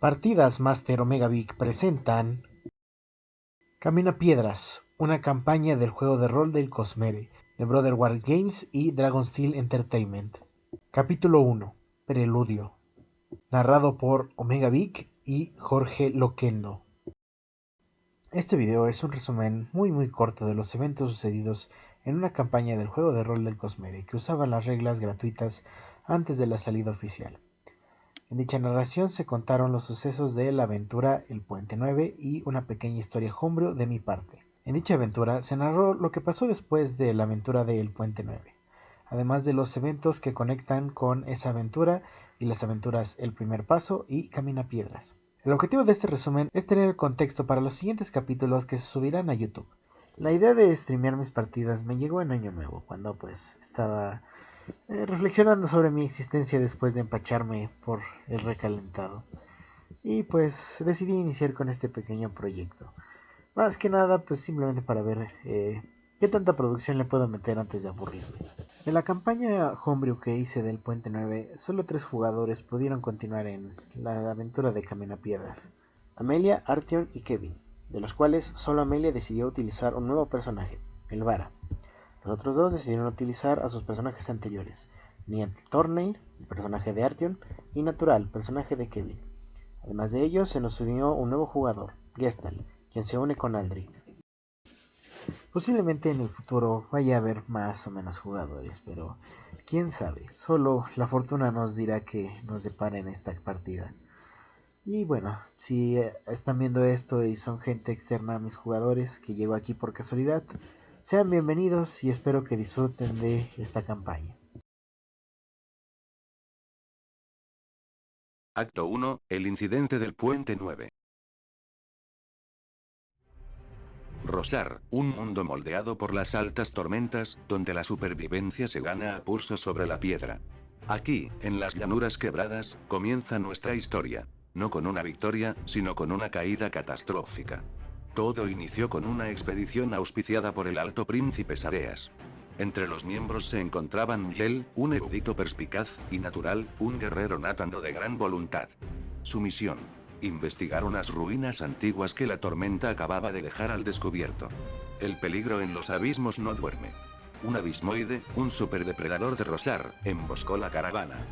Partidas Master Omega Big presentan Camina Piedras, una campaña del juego de rol del Cosmere, de Brother War Games y Dragonsteel Entertainment. Capítulo 1. Preludio. Narrado por Omega Big y Jorge Loquendo. Este video es un resumen muy corto de los eventos sucedidos en una campaña del juego de rol del Cosmere que usaba las reglas gratuitas antes de la salida oficial. En dicha narración se contaron los sucesos de la aventura El Puente 9 y una pequeña historia homebrew de mi parte. En dicha aventura se narró lo que pasó después de la aventura de El Puente 9, además de los eventos que conectan con esa aventura y las aventuras El Primer Paso y Camina Piedras. El objetivo de este resumen es tener el contexto para los siguientes capítulos que se subirán a YouTube. La idea de streamear mis partidas me llegó en Año Nuevo, cuando estaba reflexionando sobre mi existencia después de empacharme por el recalentado. Y decidí iniciar con este pequeño proyecto. Más que nada, simplemente para ver qué tanta producción le puedo meter antes de aburrirme. De la campaña homebrew que hice del Puente 9, solo 3 jugadores pudieron continuar en la aventura de Camina Piedras: Amelia, Artyom y Kevin, de los cuales solo Amelia decidió utilizar un nuevo personaje, el Vara. Los otros dos decidieron utilizar a sus personajes anteriores, Niant Thornhill, el personaje de Artyom, y Natural, personaje de Kevin. Además de ellos, se nos unió un nuevo jugador, Gestal, quien se une con Aldrich. Posiblemente en el futuro vaya a haber más o menos jugadores, pero quién sabe, solo la fortuna nos dirá qué nos depara en esta partida. Y bueno, si están viendo esto y son gente externa a mis jugadores que llegó aquí por casualidad, sean bienvenidos y espero que disfruten de esta campaña. Acto 1, el incidente del Puente 9. Rosar, un mundo moldeado por las altas tormentas, donde la supervivencia se gana a pulso sobre la piedra. Aquí, en las llanuras quebradas, comienza nuestra historia. No con una victoria, sino con una caída catastrófica. Todo inició con una expedición auspiciada por el Alto Príncipe Sareas. Entre los miembros se encontraban Miguel, un erudito perspicaz, y Natural, un guerrero natando de gran voluntad. Su misión: investigar unas ruinas antiguas que la tormenta acababa de dejar al descubierto. El peligro en los abismos no duerme. Un abismoide, un superdepredador de Rosar, emboscó la caravana.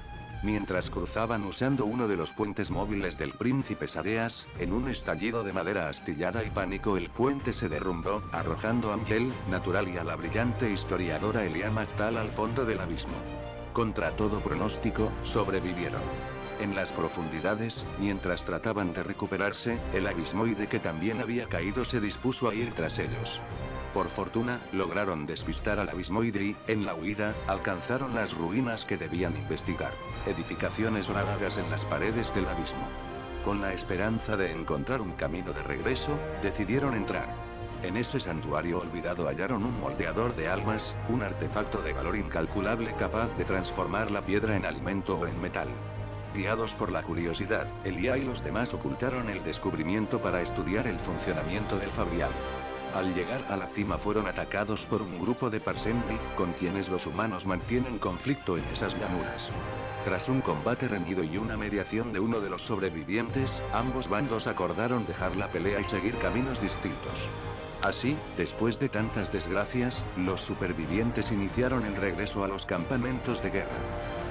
Mientras cruzaban usando uno de los puentes móviles del Príncipe Sareas, en un estallido de madera astillada y pánico el puente se derrumbó, arrojando a Miguel, Natural y a la brillante historiadora Elia Mactal al fondo del abismo. Contra todo pronóstico, sobrevivieron. En las profundidades, mientras trataban de recuperarse, el abismoide que también había caído se dispuso a ir tras ellos. Por fortuna, lograron despistar al abismoide y, en la huida, alcanzaron las ruinas que debían investigar. Edificaciones horágadas en las paredes del abismo. Con la esperanza de encontrar un camino de regreso, decidieron entrar. En ese santuario olvidado hallaron un moldeador de almas, un artefacto de valor incalculable capaz de transformar la piedra en alimento o en metal. Guiados por la curiosidad, Elia y los demás ocultaron el descubrimiento para estudiar el funcionamiento del fabrial. Al llegar a la cima fueron atacados por un grupo de Parsendri, con quienes los humanos mantienen conflicto en esas llanuras. Tras un combate reñido y una mediación de uno de los sobrevivientes, ambos bandos acordaron dejar la pelea y seguir caminos distintos. Así, después de tantas desgracias, los supervivientes iniciaron el regreso a los campamentos de guerra.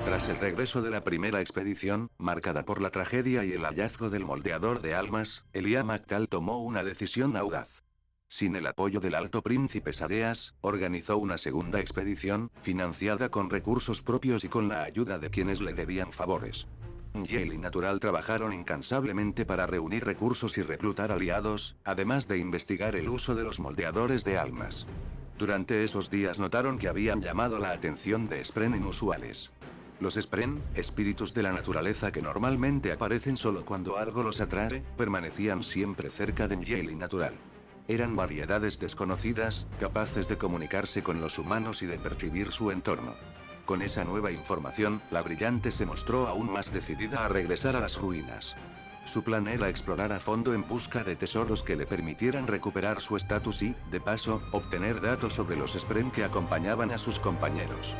Tras el regreso de la primera expedición, marcada por la tragedia y el hallazgo del moldeador de almas, Elia Mactal tomó una decisión audaz. Sin el apoyo del Alto Príncipe Sareas, organizó una segunda expedición, financiada con recursos propios y con la ayuda de quienes le debían favores. Miguel y Natural trabajaron incansablemente para reunir recursos y reclutar aliados, además de investigar el uso de los moldeadores de almas. Durante esos días notaron que habían llamado la atención de Spren inusuales. Los Spren, espíritus de la naturaleza que normalmente aparecen solo cuando algo los atrae, permanecían siempre cerca de Miguel y Natural. Eran variedades desconocidas, capaces de comunicarse con los humanos y de percibir su entorno. Con esa nueva información, la brillante se mostró aún más decidida a regresar a las ruinas. Su plan era explorar a fondo en busca de tesoros que le permitieran recuperar su estatus y, de paso, obtener datos sobre los Spren que acompañaban a sus compañeros.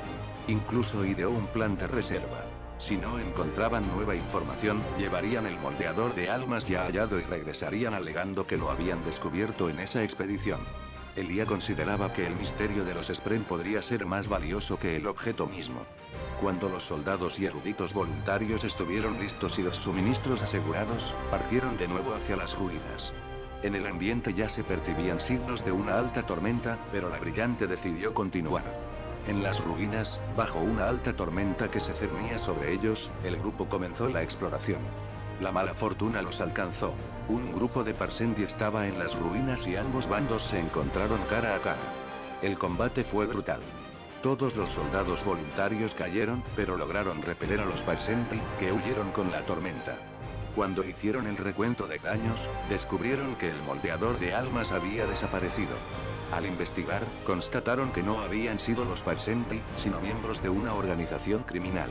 Incluso ideó un plan de reserva. Si no encontraban nueva información, llevarían el moldeador de almas ya hallado y regresarían alegando que lo habían descubierto en esa expedición. Elia consideraba que el misterio de los Spren podría ser más valioso que el objeto mismo. Cuando los soldados y eruditos voluntarios estuvieron listos y los suministros asegurados, partieron de nuevo hacia las ruinas. En el ambiente ya se percibían signos de una alta tormenta, pero la brillante decidió continuar. En las ruinas, bajo una alta tormenta que se cernía sobre ellos, el grupo comenzó la exploración. La mala fortuna los alcanzó. Un grupo de Parsendi estaba en las ruinas y ambos bandos se encontraron cara a cara. El combate fue brutal. Todos los soldados voluntarios cayeron, pero lograron repeler a los Parsendi, que huyeron con la tormenta. Cuando hicieron el recuento de daños, descubrieron que el moldeador de almas había desaparecido. Al investigar, constataron que no habían sido los Parsendi, sino miembros de una organización criminal.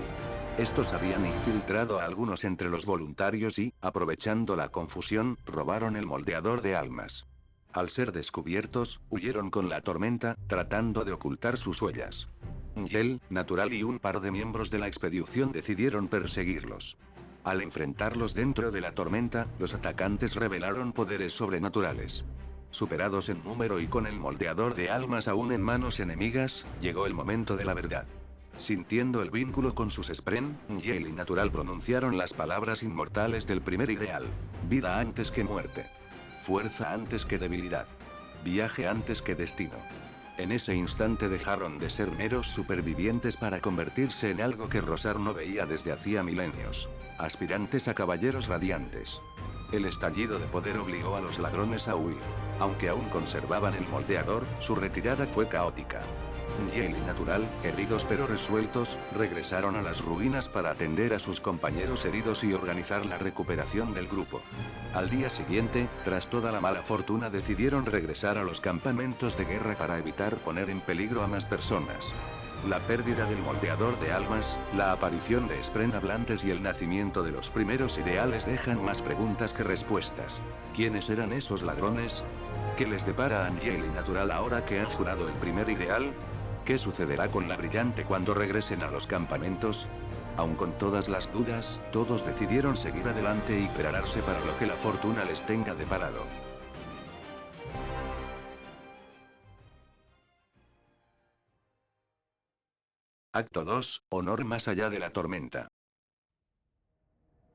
Estos habían infiltrado a algunos entre los voluntarios y, aprovechando la confusión, robaron el moldeador de almas. Al ser descubiertos, huyeron con la tormenta, tratando de ocultar sus huellas. Yel, Natural y un par de miembros de la expedición decidieron perseguirlos. Al enfrentarlos dentro de la tormenta, los atacantes revelaron poderes sobrenaturales. Superados en número y con el moldeador de almas aún en manos enemigas, llegó el momento de la verdad. Sintiendo el vínculo con sus Spren, Yel y Natural pronunciaron las palabras inmortales del primer ideal. Vida antes que muerte. Fuerza antes que debilidad. Viaje antes que destino. En ese instante dejaron de ser meros supervivientes para convertirse en algo que Rosar no veía desde hacía milenios. Aspirantes a caballeros radiantes. El estallido de poder obligó a los ladrones a huir. Aunque aún conservaban el moldeador, su retirada fue caótica. Yel y Natural, heridos pero resueltos, regresaron a las ruinas para atender a sus compañeros heridos y organizar la recuperación del grupo. Al día siguiente, tras toda la mala fortuna, decidieron regresar a los campamentos de guerra para evitar poner en peligro a más personas. La pérdida del moldeador de almas, la aparición de Spren hablantes y el nacimiento de los primeros ideales dejan más preguntas que respuestas. ¿Quiénes eran esos ladrones? ¿Qué les depara a Yel y Natural ahora que han jurado el primer ideal? ¿Qué sucederá con la brillante cuando regresen a los campamentos? Aun con todas las dudas, todos decidieron seguir adelante y prepararse para lo que la fortuna les tenga deparado. Acto 2, Honor más allá de la tormenta.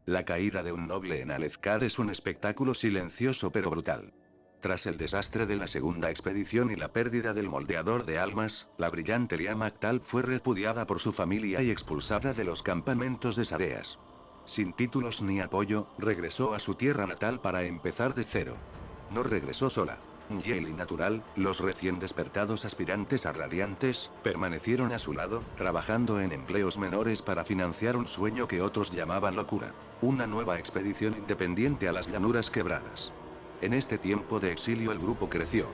La caída de un noble en Alezkar es un espectáculo silencioso pero brutal. Tras el desastre de la segunda expedición y la pérdida del moldeador de almas, la brillante Lia Mactal fue repudiada por su familia y expulsada de los campamentos de Sareas. Sin títulos ni apoyo, regresó a su tierra natal para empezar de cero. No regresó sola. Yel y Natural, los recién despertados aspirantes a radiantes, permanecieron a su lado, trabajando en empleos menores para financiar un sueño que otros llamaban locura. Una nueva expedición independiente a las llanuras quebradas. En este tiempo de exilio el grupo creció.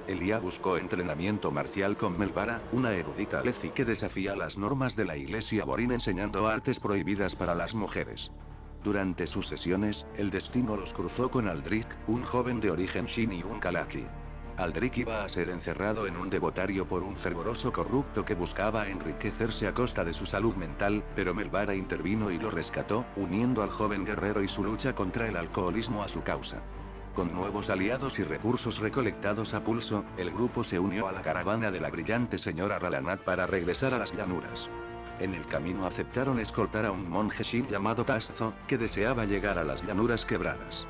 Elia buscó entrenamiento marcial con Melvara, una erudita Alezi que desafía las normas de la iglesia Borin enseñando artes prohibidas para las mujeres. Durante sus sesiones, el destino los cruzó con Aldrich, un joven de origen Shin y un Kalaki. Aldrich iba a ser encerrado en un devotario por un fervoroso corrupto que buscaba enriquecerse a costa de su salud mental, pero Melvara intervino y lo rescató, uniendo al joven guerrero y su lucha contra el alcoholismo a su causa. Con nuevos aliados y recursos recolectados a pulso, el grupo se unió a la caravana de la brillante señora Ralanat para regresar a las llanuras. En el camino aceptaron escoltar a un monje Shin llamado Tazzo, que deseaba llegar a las llanuras quebradas.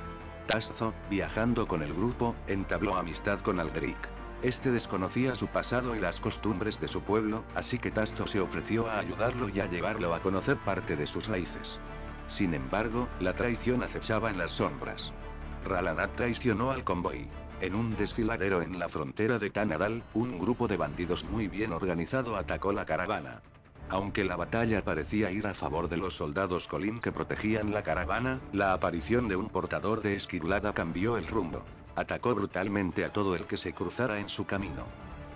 Tazzo, viajando con el grupo, entabló amistad con Aldrich. Este desconocía su pasado y las costumbres de su pueblo, así que Tazzo se ofreció a ayudarlo y a llevarlo a conocer parte de sus raíces. Sin embargo, la traición acechaba en las sombras. Ralanat traicionó al convoy. En un desfiladero en la frontera de Kanadal, un grupo de bandidos muy bien organizado atacó la caravana. Aunque la batalla parecía ir a favor de los soldados Colin que protegían la caravana, la aparición de un portador de esquirlada cambió el rumbo. Atacó brutalmente a todo el que se cruzara en su camino.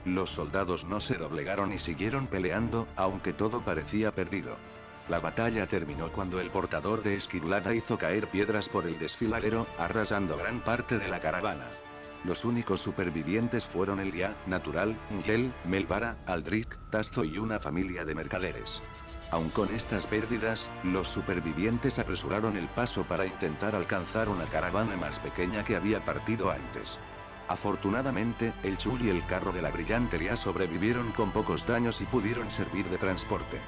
Los soldados no se doblegaron y siguieron peleando, aunque todo parecía perdido. La batalla terminó cuando el portador de esquirlada hizo caer piedras por el desfiladero, arrasando gran parte de la caravana. Los únicos supervivientes fueron Elia, Natural, Ngel, Melbara, Aldrich, Tasto y una familia de mercaderes. Aun con estas pérdidas, los supervivientes apresuraron el paso para intentar alcanzar una caravana más pequeña que había partido antes. Afortunadamente, el Chul y el carro de la brillante Elia sobrevivieron con pocos daños y pudieron servir de transporte.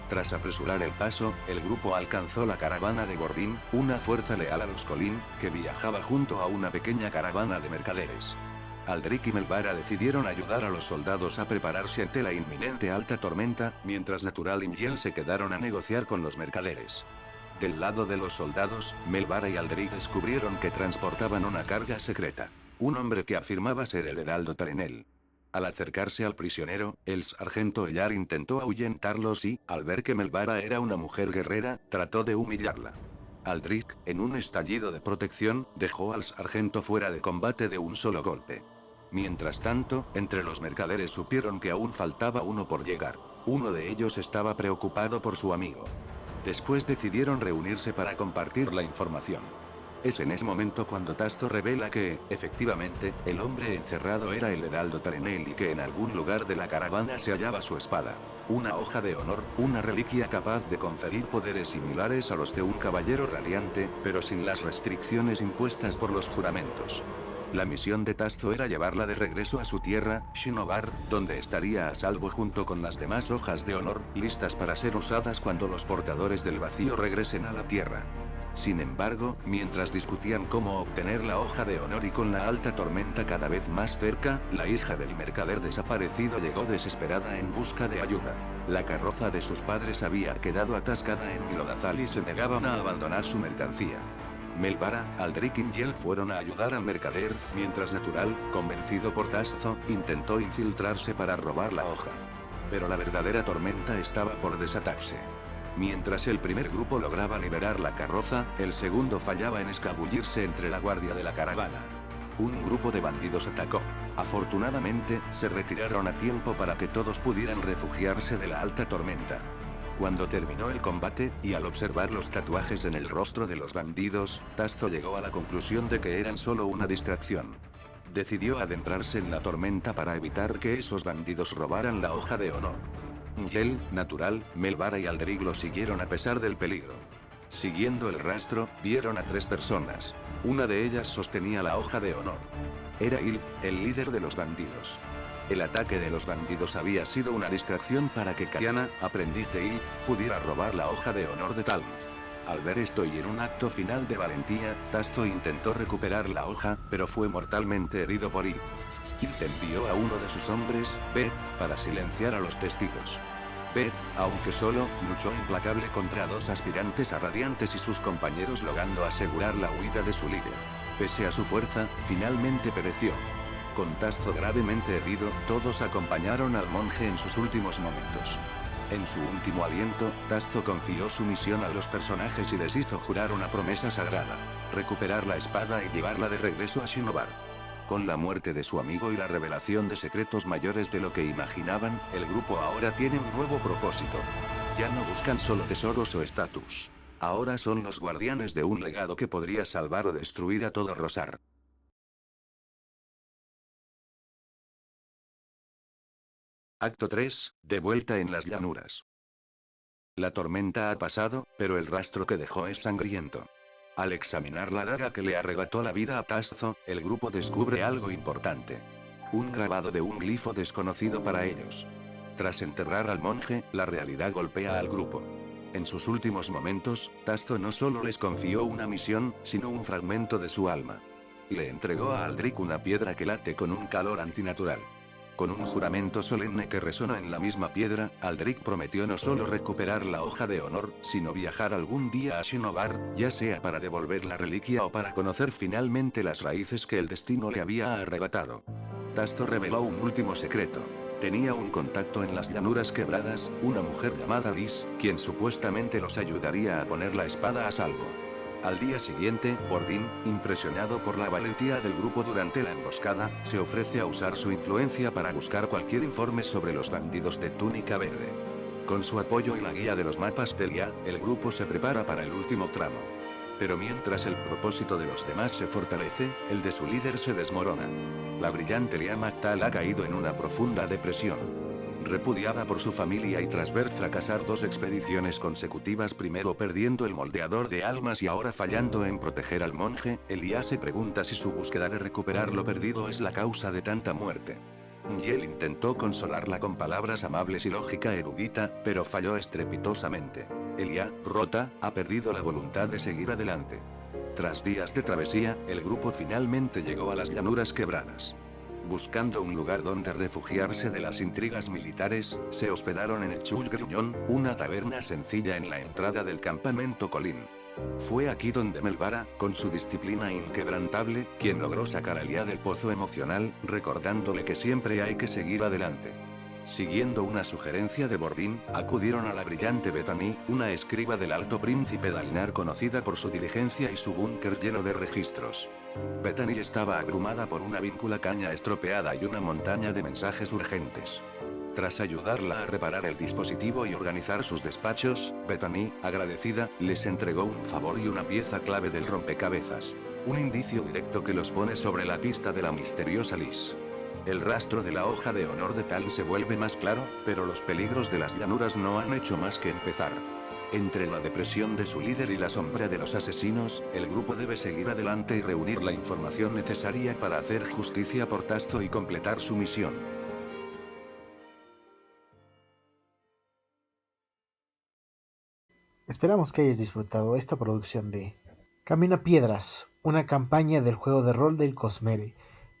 Tras apresurar el paso, el grupo alcanzó la caravana de Gordín, una fuerza leal a los Colin, que viajaba junto a una pequeña caravana de mercaderes. Aldrich y Melbara decidieron ayudar a los soldados a prepararse ante la inminente alta tormenta, mientras Natural y Ngel se quedaron a negociar con los mercaderes. Del lado de los soldados, Melbara y Aldrich descubrieron que transportaban una carga secreta. Un hombre que afirmaba ser el heraldo Tarenel. Al acercarse al prisionero, el sargento Ellar intentó ahuyentarlos y, al ver que Melbara era una mujer guerrera, trató de humillarla. Aldrich, en un estallido de protección, dejó al sargento fuera de combate de un solo golpe. Mientras tanto, entre los mercaderes supieron que aún faltaba uno por llegar. Uno de ellos estaba preocupado por su amigo. Después decidieron reunirse para compartir la información. Es en ese momento cuando Tasto revela que, efectivamente, el hombre encerrado era el heraldo Tarenel y que en algún lugar de la caravana se hallaba su espada. Una hoja de honor, una reliquia capaz de conferir poderes similares a los de un caballero radiante, pero sin las restricciones impuestas por los juramentos. La misión de Tasto era llevarla de regreso a su tierra, Shinobar, donde estaría a salvo junto con las demás hojas de honor, listas para ser usadas cuando los portadores del vacío regresen a la tierra. Sin embargo, mientras discutían cómo obtener la hoja de honor y con la alta tormenta cada vez más cerca, la hija del mercader desaparecido llegó desesperada en busca de ayuda. La carroza de sus padres había quedado atascada en Milodazal y se negaban a abandonar su mercancía. Melbara, Aldrich y Ngel fueron a ayudar al mercader, mientras Natural, convencido por Tasto, intentó infiltrarse para robar la hoja. Pero la verdadera tormenta estaba por desatarse. Mientras el primer grupo lograba liberar la carroza, el segundo fallaba en escabullirse entre la guardia de la caravana. Un grupo de bandidos atacó. Afortunadamente, se retiraron a tiempo para que todos pudieran refugiarse de la alta tormenta. Cuando terminó el combate, y al observar los tatuajes en el rostro de los bandidos, Tasto llegó a la conclusión de que eran solo una distracción. Decidió adentrarse en la tormenta para evitar que esos bandidos robaran la hoja de honor. Ngel, Natural, Melbara y Aldrich lo siguieron a pesar del peligro. Siguiendo el rastro, vieron a 3 personas. Una de ellas sostenía la hoja de honor. Era Il, el líder de los bandidos. El ataque de los bandidos había sido una distracción para que Kayana, aprendiz de Il, pudiera robar la hoja de honor de Talm. Al ver esto y en un acto final de valentía, Tasto intentó recuperar la hoja, pero fue mortalmente herido por Il. Il envió a uno de sus hombres, Bet, para silenciar a los testigos. Bet, aunque solo, luchó implacable contra 2 aspirantes a radiantes y sus compañeros logrando asegurar la huida de su líder. Pese a su fuerza, finalmente pereció. Con Tasto gravemente herido, todos acompañaron al monje en sus últimos momentos. En su último aliento, Tasto confió su misión a los personajes y les hizo jurar una promesa sagrada: recuperar la espada y llevarla de regreso a Shinobar. Con la muerte de su amigo y la revelación de secretos mayores de lo que imaginaban, el grupo ahora tiene un nuevo propósito. Ya no buscan solo tesoros o estatus. Ahora son los guardianes de un legado que podría salvar o destruir a todo Rosar. Acto 3, de vuelta en las llanuras. La tormenta ha pasado, pero el rastro que dejó es sangriento. Al examinar la daga que le arrebató la vida a Tasto, el grupo descubre algo importante. Un grabado de un glifo desconocido para ellos. Tras enterrar al monje, la realidad golpea al grupo. En sus últimos momentos, Tasto no solo les confió una misión, sino un fragmento de su alma. Le entregó a Aldrich una piedra que late con un calor antinatural. Con un juramento solemne que resonó en la misma piedra, Aldrich prometió no solo recuperar la hoja de honor, sino viajar algún día a Shinobar, ya sea para devolver la reliquia o para conocer finalmente las raíces que el destino le había arrebatado. Tasto reveló un último secreto. Tenía un contacto en las llanuras quebradas, una mujer llamada Liz, quien supuestamente los ayudaría a poner la espada a salvo. Al día siguiente, Bordin, impresionado por la valentía del grupo durante la emboscada, se ofrece a usar su influencia para buscar cualquier informe sobre los bandidos de túnica verde. Con su apoyo y la guía de los mapas de Elia, el grupo se prepara para el último tramo. Pero mientras el propósito de los demás se fortalece, el de su líder se desmorona. La brillante Elia Mactal ha caído en una profunda depresión. Repudiada por su familia y tras ver fracasar 2 expediciones consecutivas, primero perdiendo el moldeador de almas y ahora fallando en proteger al monje, Elia se pregunta si su búsqueda de recuperar lo perdido es la causa de tanta muerte. Yel intentó consolarla con palabras amables y lógica erudita, pero falló estrepitosamente. Elia, rota, ha perdido la voluntad de seguir adelante. Tras días de travesía, el grupo finalmente llegó a las llanuras quebradas. Buscando un lugar donde refugiarse de las intrigas militares, se hospedaron en el Chul Griñón, una taberna sencilla en la entrada del campamento Colín. Fue aquí donde Melvara, con su disciplina inquebrantable, quien logró sacar a Elia del pozo emocional, recordándole que siempre hay que seguir adelante. Siguiendo una sugerencia de Bordín, acudieron a la brillante Bethany, una escriba del Alto Príncipe Dalinar conocida por su diligencia y su búnker lleno de registros. Bethany estaba abrumada por una víncula caña estropeada y una montaña de mensajes urgentes. Tras ayudarla a reparar el dispositivo y organizar sus despachos, Bethany, agradecida, les entregó un favor y una pieza clave del rompecabezas. Un indicio directo que los pone sobre la pista de la misteriosa Liz. El rastro de la hoja de honor de Tal se vuelve más claro, pero los peligros de las llanuras no han hecho más que empezar. Entre la depresión de su líder y la sombra de los asesinos, el grupo debe seguir adelante y reunir la información necesaria para hacer justicia por Tasto y completar su misión. Esperamos que hayas disfrutado esta producción de Camina Piedras, una campaña del juego de rol del Cosmere,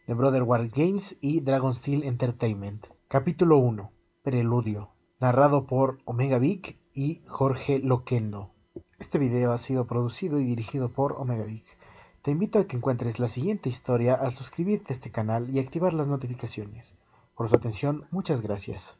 de Brother War Games y Dragonsteel Entertainment. Capítulo 1. Preludio. Narrado por Omega Vic y Jorge Loquendo. Este video ha sido producido y dirigido por Omega Vic. Te invito a que encuentres la siguiente historia al suscribirte a este canal y activar las notificaciones. Por su atención, muchas gracias.